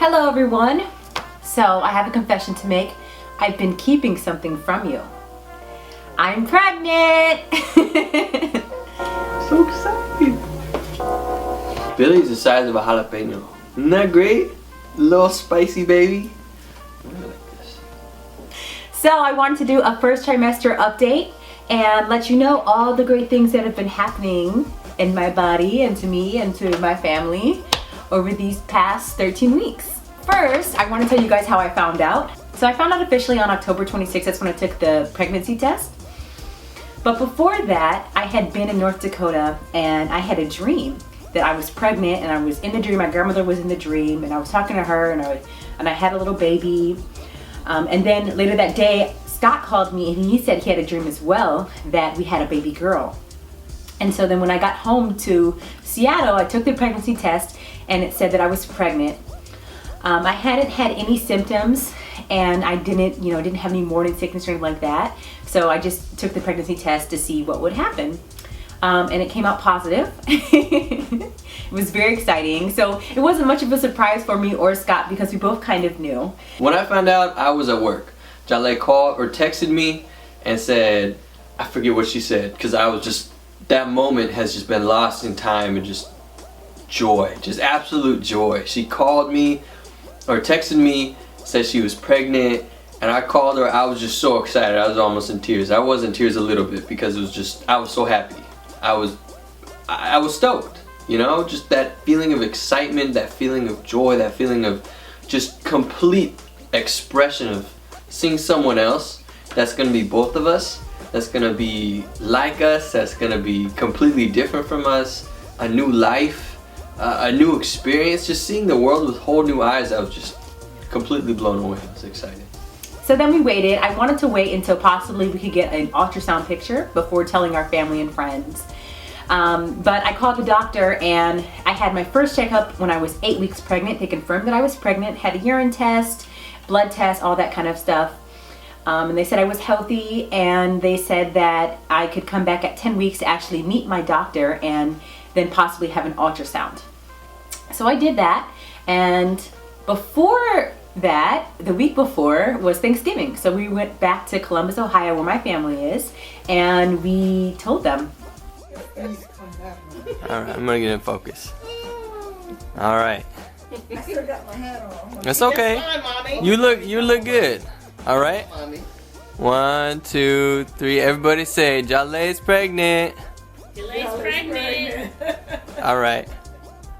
Hello everyone. So I have a confession to make. I've been keeping something from you. I'm pregnant! So excited. Billy's the size of a jalapeno. Isn't that great? Little spicy baby. I like this. So I wanted to do a first trimester update and let you know all the great things that have been happening in my body and to me and to my family over these past 13 weeks. First, I want to tell you guys how I found out. So I found out officially on October 26th, that's when I took the pregnancy test. But before that, I had been in North Dakota and I had a dream that I was pregnant, and I was in the dream, my grandmother was in the dream, and I was talking to her, and I had a little baby. And then later that day, Scott called me and he said he had a dream as well that we had a baby girl. And so then when I got home to Seattle, I took the pregnancy test and it said that I was pregnant. I hadn't had any symptoms and I didn't have any morning sickness or anything like that. So I just took the pregnancy test to see what would happen. And it came out positive. It was very exciting. So it wasn't much of a surprise for me or Scott because we both kind of knew. When I found out, I was at work. Jaleh called or texted me and said, I forget what she said, because I was just, that moment has just been lost in time and just joy, just absolute joy. She called me or texted me, said she was pregnant, and I called her. I was just so excited. I was almost in tears. I was in tears a little bit because it was just, I was so happy. I was stoked, you know, just that feeling of excitement, that feeling of joy, that feeling of just complete expression of seeing someone else that's gonna be both of us, that's gonna be like us, that's gonna be completely different from us, a new life, a new experience, just seeing the world with whole new eyes. I was just completely blown away. I was excited. So then we waited. I wanted to wait until possibly we could get an ultrasound picture before telling our family and friends. But I called the doctor and I had my first checkup when I was 8 weeks pregnant. They confirmed that I was pregnant, had a urine test, blood test, all that kind of stuff. And they said I was healthy, and they said that I could come back at 10 weeks to actually meet my doctor and then possibly have an ultrasound. So I did that, and before that, the week before was Thanksgiving. So we went back to Columbus, Ohio, where my family is, and we told them. Alright, I'm gonna get in focus. Alright. I still got my hat on. It's okay. It's fine, Mommy. You look good. Alright. Mommy. 1, 2, 3. Everybody say Jaleh's pregnant. Jaleh's pregnant. Alright.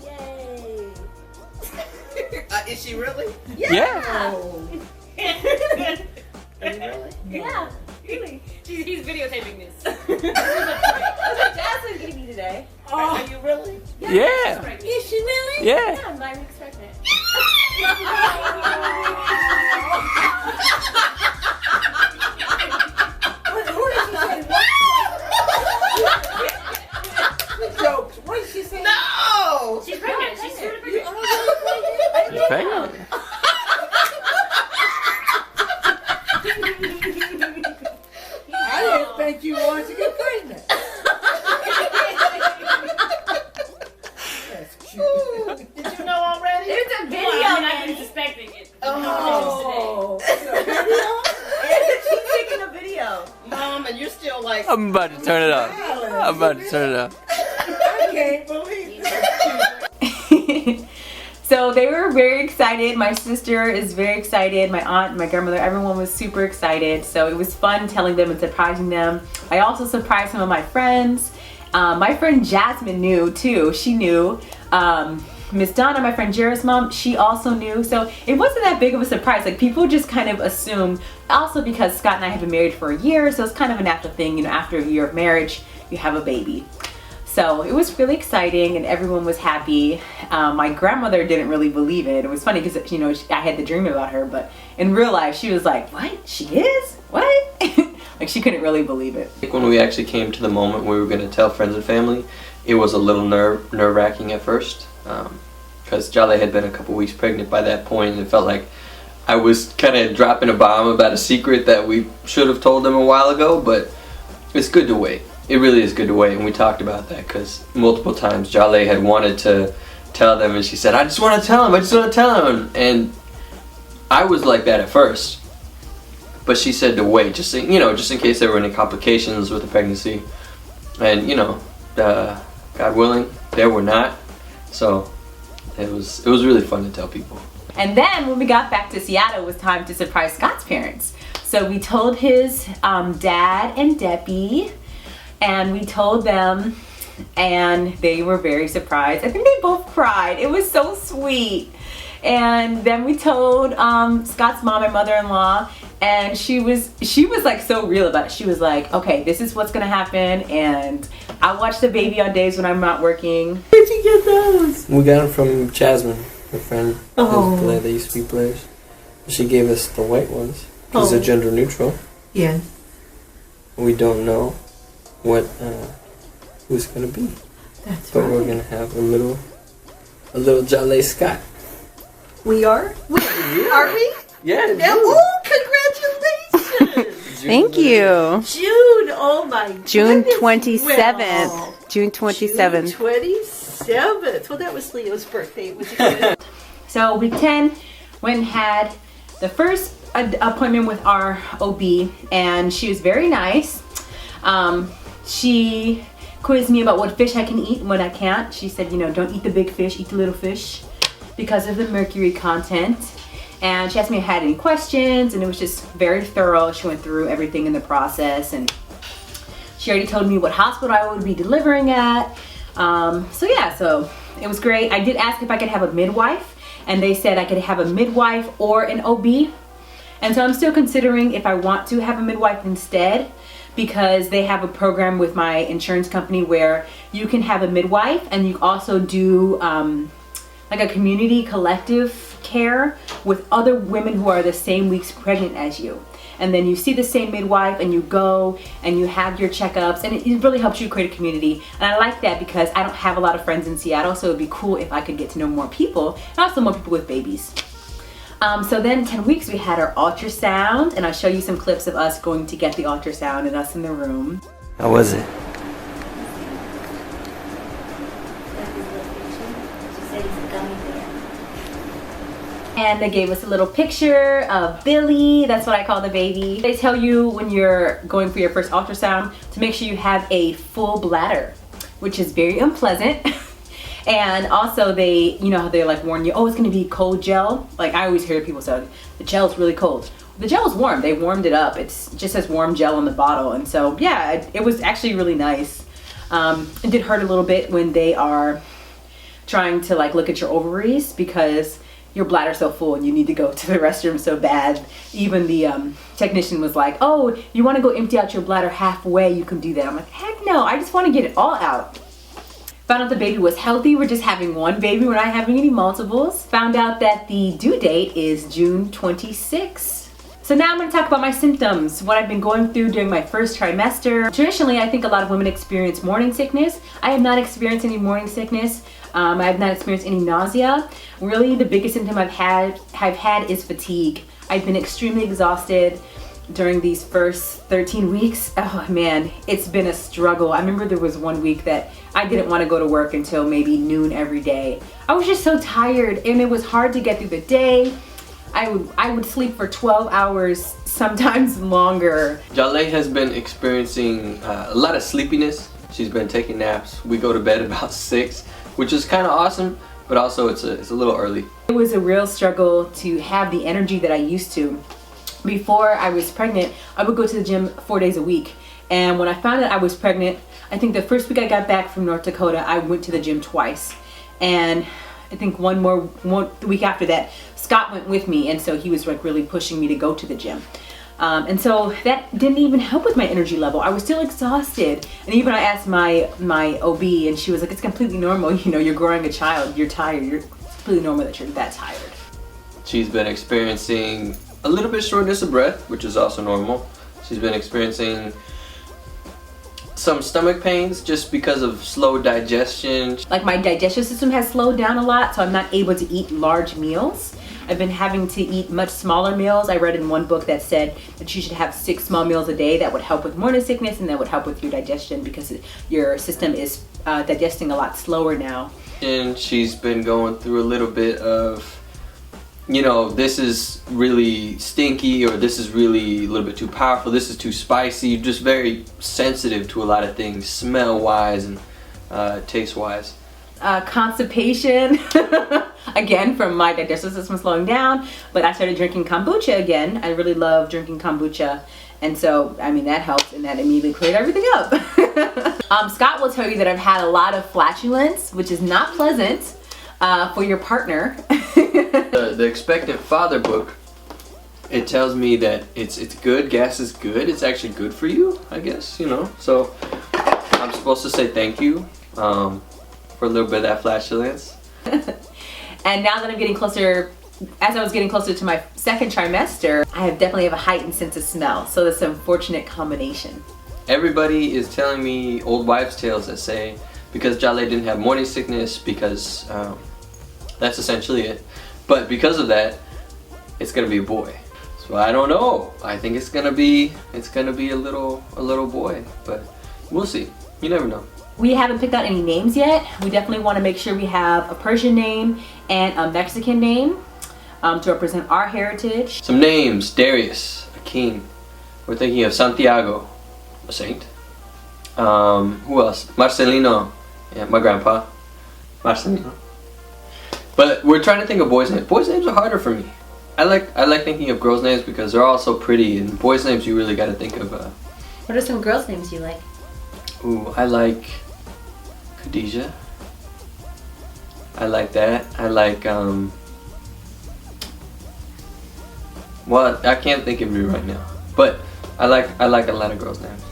Yay. Is she really? Yeah. Really? Yeah, really. He's videotaping this. Jasmine's getting me today. Are you really? Yeah. Is she really? Yeah. I'm 9 weeks pregnant. Who did she say? What? Jokes. What did she say? No. She's pregnant. She's super pregnant. She's pregnant. I didn't think you wanted to get pregnant. That's cute. Did you know already? It's a video. Well, I mean, I've been suspecting it. Oh. She's taking a video. Mom, and you're still like, I'm about to turn it up. I'm about to turn it up. I can't believe it. So they were very excited. My sister is very excited. My aunt, my grandmother, everyone was super excited. So it was fun telling them and surprising them. I also surprised some of my friends. My friend Jasmine knew too. She knew. Miss Donna, my friend Jared's mom, she also knew. So it wasn't that big of a surprise. Like, people just kind of assumed. Also because Scott and I have been married for a year, so it's kind of a natural thing. You know, after a year of marriage, you have a baby. So it was really exciting and everyone was happy. My grandmother didn't really believe it. It was funny because, you know, I had the dream about her, but in real life she was like, what? She is? What? Like, she couldn't really believe it. I think when we actually came to the moment where we were going to tell friends and family, it was a little nerve-wracking at first. Because Jaleh had been a couple weeks pregnant by that point, and it felt like I was kind of dropping a bomb about a secret that we should have told them a while ago, but it's good to wait. It really is good to wait, and we talked about that because multiple times Jaleh had wanted to tell them, and she said, I just want to tell him, I just want to tell him. And I was like that at first, but she said to wait, just in case there were any complications with the pregnancy. And God willing, there were not. So it was really fun to tell people. And then when we got back to Seattle, it was time to surprise Scott's parents. So we told his dad and Debbie, and we told them, and they were very surprised. I think they both cried. It was so sweet. And then we told Scott's mom and mother-in-law, and she was like so real about it. She was like, okay, this is what's gonna happen, and I'll watch the baby on days when I'm not working. Where'd you get those? We got them from Jasmine, her friend. Oh. They used to be players. She gave us the white ones because they're gender neutral. Yeah. We don't know what who's gonna be, That's but right. we're gonna have a little Jaleh Scott. We are? Are we? Yeah. Yeah. Oh, congratulations! Thank you. June, oh my June goodness. 27th. Well, June 27th. June 27th. Well, that was Leo's birthday. It was good. So week 10, went and had the first appointment with our OB, and she was very nice. She quizzed me about what fish I can eat and what I can't. She said, don't eat the big fish, eat the little fish because of the mercury content. And she asked me if I had any questions, and it was just very thorough. She went through everything in the process, and she already told me what hospital I would be delivering at. So it was great. I did ask if I could have a midwife, and they said I could have a midwife or an OB. And so I'm still considering if I want to have a midwife instead, because they have a program with my insurance company where you can have a midwife and you also do like a community collective care with other women who are the same weeks pregnant as you. And then you see the same midwife and you go and you have your checkups, and it really helps you create a community. And I like that because I don't have a lot of friends in Seattle, so it'd be cool if I could get to know more people, and also more people with babies. So then 10 weeks we had our ultrasound, and I'll show you some clips of us going to get the ultrasound and us in the room. How was it? And they gave us a little picture of Billy. That's what I call the baby. They tell you when you're going for your first ultrasound to make sure you have a full bladder, which is very unpleasant. And also they, how they like warn you, oh, it's gonna be cold gel. Like I always hear people say, the gel's really cold. The gel is warm, they warmed it up. It just says warm gel on the bottle. And so yeah, it was actually really nice. It did hurt a little bit when they are trying to like look at your ovaries, because your bladder's so full and you need to go to the restroom so bad. Even the technician was like, oh, you wanna go empty out your bladder halfway, you can do that. I'm like, heck no, I just wanna get it all out. Found out the baby was healthy. We're just having one baby. We're not having any multiples. Found out that the due date is June 26th. So now I'm going to talk about my symptoms, what I've been going through during my first trimester. Traditionally, I think a lot of women experience morning sickness. I have not experienced any morning sickness. I have not experienced any nausea. Really, the biggest symptom I've had is fatigue. I've been extremely exhausted during these first 13 weeks. Oh man, it's been a struggle. I remember there was one week that I didn't want to go to work until maybe noon every day. I was just so tired, and it was hard to get through the day. I would sleep for 12 hours, sometimes longer. Jaleh has been experiencing a lot of sleepiness. She's been taking naps. We go to bed about 6, which is kind of awesome, but also it's a little early. It was a real struggle to have the energy that I used to. Before I was pregnant, I would go to the gym 4 days a week. And when I found out I was pregnant, I think the first week I got back from North Dakota, I went to the gym twice. And I think one week after that, Scott went with me, and so he was like really pushing me to go to the gym. And so that didn't even help with my energy level. I was still exhausted. And even I asked my OB, and she was like, it's completely normal. You're growing a child, you're tired. It's completely normal that you're that tired. She's been experiencing a little bit shortness of breath, which is also normal. She's been experiencing some stomach pains just because of slow digestion. Like my digestive system has slowed down a lot, so I'm not able to eat large meals. I've been having to eat much smaller meals. I read in one book that said that you should have 6 small meals a day. That would help with morning sickness, and that would help with your digestion because your system is digesting a lot slower now. She's been going through a little bit of, you know, this is really stinky, or this is really a little bit too powerful, this is too spicy. Just very sensitive to a lot of things, smell wise and taste wise. Constipation, again, from my digestive system slowing down, but I started drinking kombucha again. I really love drinking kombucha, and so, I mean, that helped, and that immediately cleared everything up. Scott will tell you that I've had a lot of flatulence, which is not pleasant for your partner. The Expectant Father book, it tells me that it's good, gas is good, it's actually good for you, I guess, you know. So I'm supposed to say thank you for a little bit of that flatulence. And now that I'm getting closer, as I was getting closer to my second trimester, I definitely have a heightened sense of smell. So that's an unfortunate combination. Everybody is telling me old wives' tales that say because Jaleh didn't have morning sickness, because that's essentially it. But because of that, it's gonna be a boy. So I don't know. I think it's gonna be a little boy, but we'll see. You never know. We haven't picked out any names yet. We definitely want to make sure we have a Persian name and a Mexican name to represent our heritage. Some names: Darius, a king. We're thinking of Santiago, a saint. Who else? Marcelino, yeah, my grandpa. Marcelino. But we're trying to think of boys' names. Boys' names are harder for me. I like thinking of girls' names because they're all so pretty, and boys' names you really got to think of. What are some girls' names you like? Ooh, I like Khadijah. I like that. I like well, I can't think of you right now, but I like a lot of girls' names.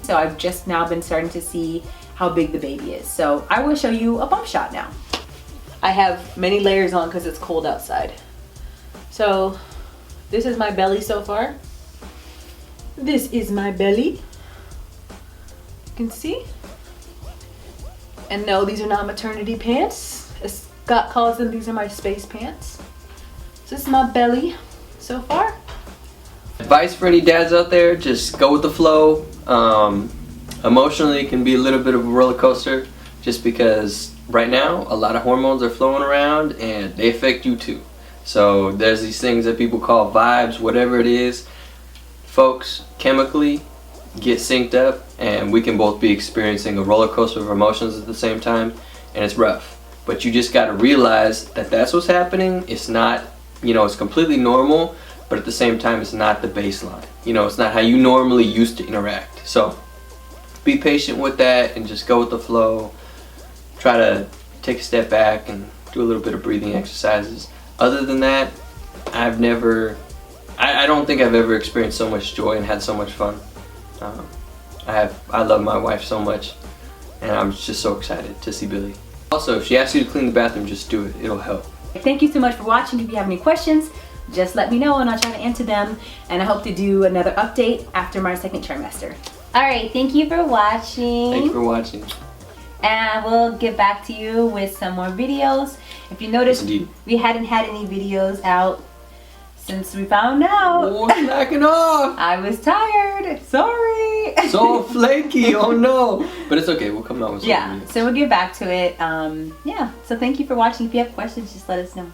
So I've just now been starting to see how big the baby is. So I will show you a bump shot now. I have many layers on because it's cold outside. So this is my belly so far. This is my belly. You can see. And no, these are not maternity pants. As Scott calls them, these are my space pants. So this is my belly so far. Advice for any dads out there: just go with the flow. Emotionally, it can be a little bit of a roller coaster, just because right now a lot of hormones are flowing around and they affect you too. So there's these things that people call vibes, whatever it is. Folks, chemically get synced up, and we can both be experiencing a roller coaster of emotions at the same time, and it's rough. But you just got to realize that that's what's happening. It's not, you know, it's completely normal, but at the same time it's not the baseline. You know, it's not how you normally used to interact. So be patient with that and just go with the flow. Try to take a step back and do a little bit of breathing exercises. Other than that, I don't think I've ever experienced so much joy and had so much fun. I love my wife so much, and I'm just so excited to see Billy. Also, if she asks you to clean the bathroom, just do it. It'll help. Thank you so much for watching. If you have any questions, just let me know and I'll try to answer them. And I hope to do another update after my second trimester. All right, thank you for watching. Thank you for watching. And we'll get back to you with some more videos. If you noticed, Indeed. we hadn't had any videos out since we found out. Oh, slacking off. I was tired. Sorry. So flaky. Oh no. But it's okay. We'll come out with some Yeah, videos. so we'll get back to it. Yeah, so thank you for watching. If you have questions, just let us know.